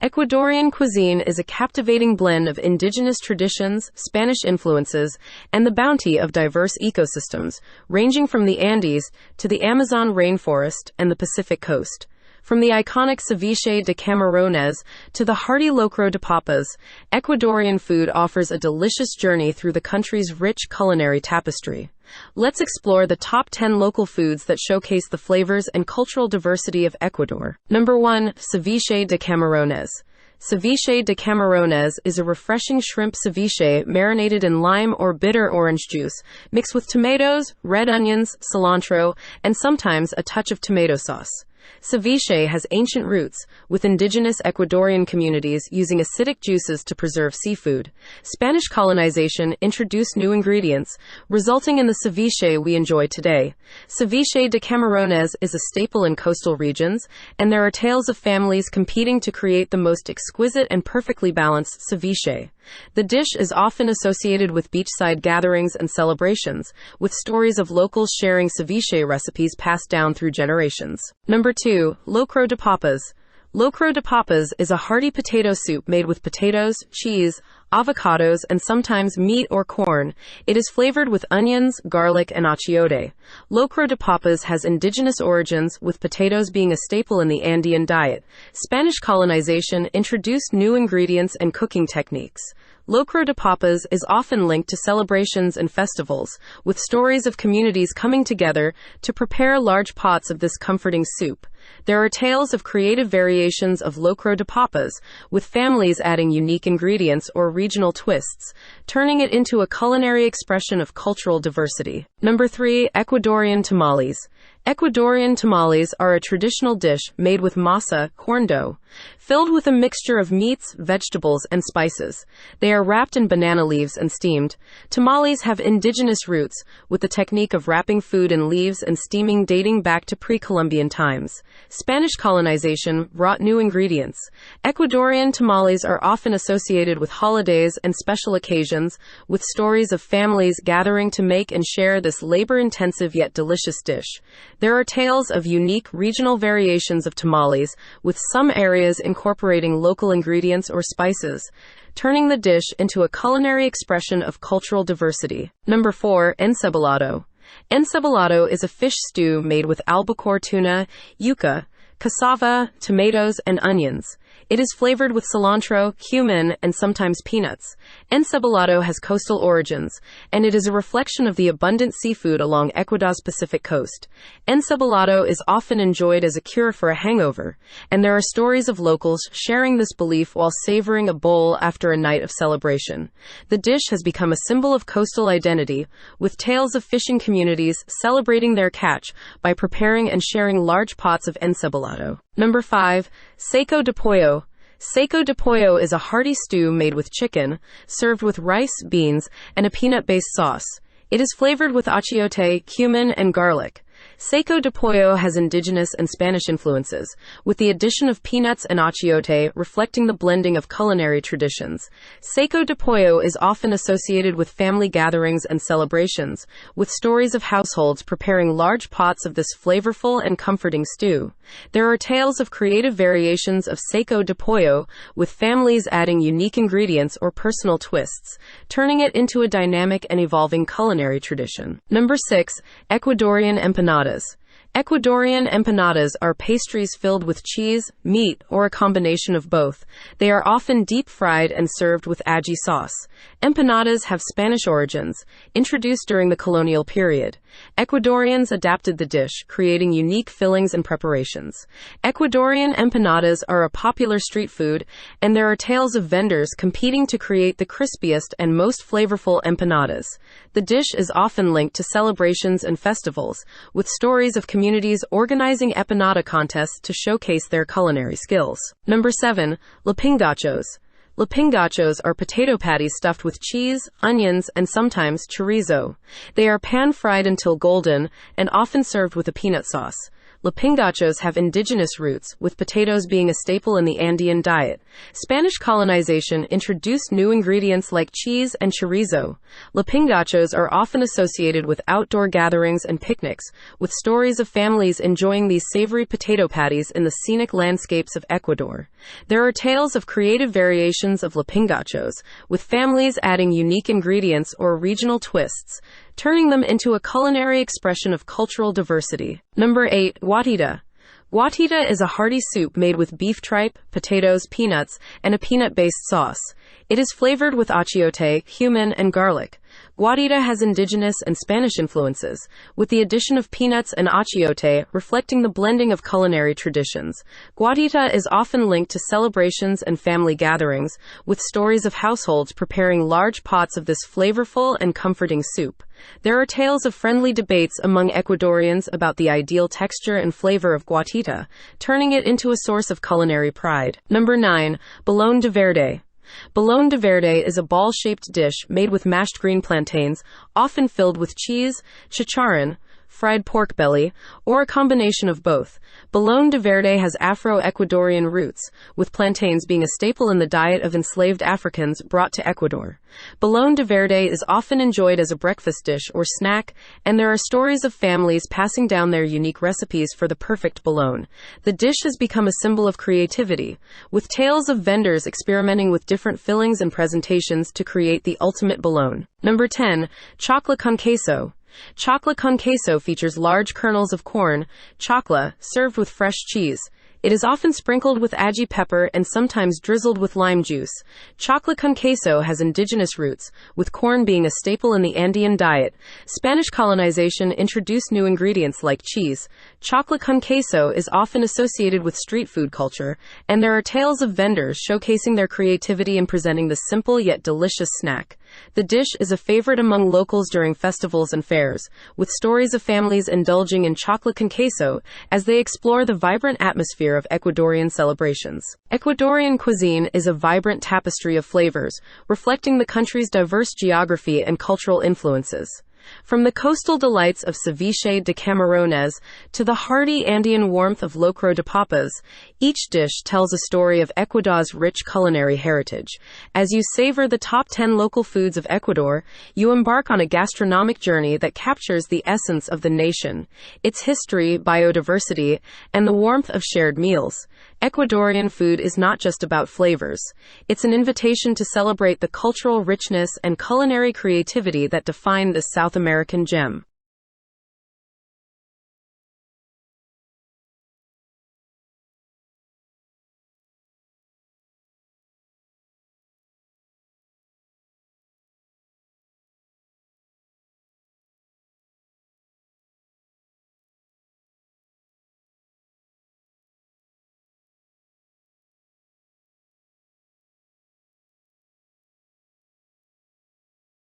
Ecuadorian cuisine is a captivating blend of indigenous traditions, Spanish influences, and the bounty of diverse ecosystems, ranging from the Andes to the Amazon rainforest and the Pacific coast. From the iconic ceviche de camarones to the hearty locro de papas, Ecuadorian food offers a delicious journey through the country's rich culinary tapestry. Let's explore the top 10 local foods that showcase the flavors and cultural diversity of Ecuador. Number 1. Ceviche de camarones. Ceviche de camarones is a refreshing shrimp ceviche marinated in lime or bitter orange juice, mixed with tomatoes, red onions, cilantro, and sometimes a touch of tomato sauce. Ceviche has ancient roots, with indigenous Ecuadorian communities using acidic juices to preserve seafood. Spanish colonization introduced new ingredients, resulting in the ceviche we enjoy today. Ceviche de camarones is a staple in coastal regions, and there are tales of families competing to create the most exquisite and perfectly balanced ceviche. The dish is often associated with beachside gatherings and celebrations, with stories of locals sharing ceviche recipes passed down through generations. Number 2. Locro de papas. Locro de papas is a hearty potato soup made with potatoes, cheese, avocados, and sometimes meat or corn. It is flavored with onions, garlic, and achiote. Locro de papas has indigenous origins, with potatoes being a staple in the Andean diet. Spanish colonization introduced new ingredients and cooking techniques. Locro de papas is often linked to celebrations and festivals, with stories of communities coming together to prepare large pots of this comforting soup. There are tales of creative variations of locro de papas, with families adding unique ingredients or regional twists, turning it into a culinary expression of cultural diversity. Number 3. Ecuadorian tamales. Ecuadorian tamales are a traditional dish made with masa, corn dough, filled with a mixture of meats, vegetables, and spices. They are wrapped in banana leaves and steamed. Tamales have indigenous roots, with the technique of wrapping food in leaves and steaming dating back to pre-Columbian times. Spanish colonization brought new ingredients. Ecuadorian tamales are often associated with holidays and special occasions, with stories of families gathering to make and share this labor-intensive yet delicious dish. There are tales of unique regional variations of tamales, with some areas incorporating local ingredients or spices, turning the dish into a culinary expression of cultural diversity. Number 4. Encebollado. Encebollado is a fish stew made with albacore tuna, yuca, cassava, tomatoes, and onions. It is flavored with cilantro, cumin, and sometimes peanuts. Encebollado has coastal origins, and it is a reflection of the abundant seafood along Ecuador's Pacific coast. Encebollado is often enjoyed as a cure for a hangover, and there are stories of locals sharing this belief while savoring a bowl after a night of celebration. The dish has become a symbol of coastal identity, with tales of fishing communities celebrating their catch by preparing and sharing large pots of encebollado. Number 5. Seco de pollo. Seco de pollo is a hearty stew made with chicken, served with rice, beans, and a peanut-based sauce. It is flavored with achiote, cumin, and garlic. Seco de pollo has indigenous and Spanish influences, with the addition of peanuts and achiote reflecting the blending of culinary traditions. Seco de pollo is often associated with family gatherings and celebrations, with stories of households preparing large pots of this flavorful and comforting stew. There are tales of creative variations of seco de pollo, with families adding unique ingredients or personal twists, turning it into a dynamic and evolving culinary tradition. Number 6. Ecuadorian empanadas. Ecuadorian empanadas are pastries filled with cheese, meat, or a combination of both. They are often deep-fried and served with ají sauce. Empanadas have Spanish origins, introduced during the colonial period. Ecuadorians adapted the dish, creating unique fillings and preparations. Ecuadorian empanadas are a popular street food, and there are tales of vendors competing to create the crispiest and most flavorful empanadas. The dish is often linked to celebrations and festivals, with stories of communities organizing empanada contests to showcase their culinary skills. Number 7. Lapingachos. Lapingachos are potato patties stuffed with cheese, onions, and sometimes chorizo. They are pan-fried until golden and often served with a peanut sauce. Lapingachos have indigenous roots, with potatoes being a staple in the Andean diet. Spanish colonization introduced new ingredients like cheese and chorizo. Lapingachos are often associated with outdoor gatherings and picnics, with stories of families enjoying these savory potato patties in the scenic landscapes of Ecuador. There are tales of creative variations of lapingachos, with families adding unique ingredients or regional twists, turning them into a culinary expression of cultural diversity. Number 8. Guatita. Guatita is a hearty soup made with beef tripe, potatoes, peanuts, and a peanut-based sauce. It is flavored with achiote, cumin, and garlic. Guatita has indigenous and Spanish influences, with the addition of peanuts and achiote reflecting the blending of culinary traditions. Guatita is often linked to celebrations and family gatherings, with stories of households preparing large pots of this flavorful and comforting soup. There are tales of friendly debates among Ecuadorians about the ideal texture and flavor of guatita, turning it into a source of culinary pride. Number 9. Bouillon de verde. Bouillon de verde is a ball-shaped dish made with mashed green plantains, often filled with cheese, chicharron, fried pork belly, or a combination of both. Bouillon de verde has Afro-Ecuadorian roots, with plantains being a staple in the diet of enslaved Africans brought to Ecuador. Bouillon de verde is often enjoyed as a breakfast dish or snack, and there are stories of families passing down their unique recipes for the perfect bouillon. The dish has become a symbol of creativity, with tales of vendors experimenting with different fillings and presentations to create the ultimate bouillon. Number 10. Chocolate con queso. Chocolate con queso features large kernels of corn, chocolate, served with fresh cheese. It is often sprinkled with ají pepper and sometimes drizzled with lime juice. Chocolate con queso has indigenous roots, with corn being a staple in the Andean diet. Spanish colonization introduced new ingredients like cheese. Chocolate con queso is often associated with street food culture, and there are tales of vendors showcasing their creativity in presenting the simple yet delicious snack. The dish is a favorite among locals during festivals and fairs, with stories of families indulging in chocolate con queso as they explore the vibrant atmosphere of Ecuadorian celebrations. Ecuadorian cuisine is a vibrant tapestry of flavors, reflecting the country's diverse geography and cultural influences. From the coastal delights of ceviche de camarones to the hearty Andean warmth of locro de papas, each dish tells a story of Ecuador's rich culinary heritage. As you savor the top 10 local foods of Ecuador, you embark on a gastronomic journey that captures the essence of the nation, its history, biodiversity, and the warmth of shared meals. Ecuadorian food is not just about flavors. It's an invitation to celebrate the cultural richness and culinary creativity that define this South American gem.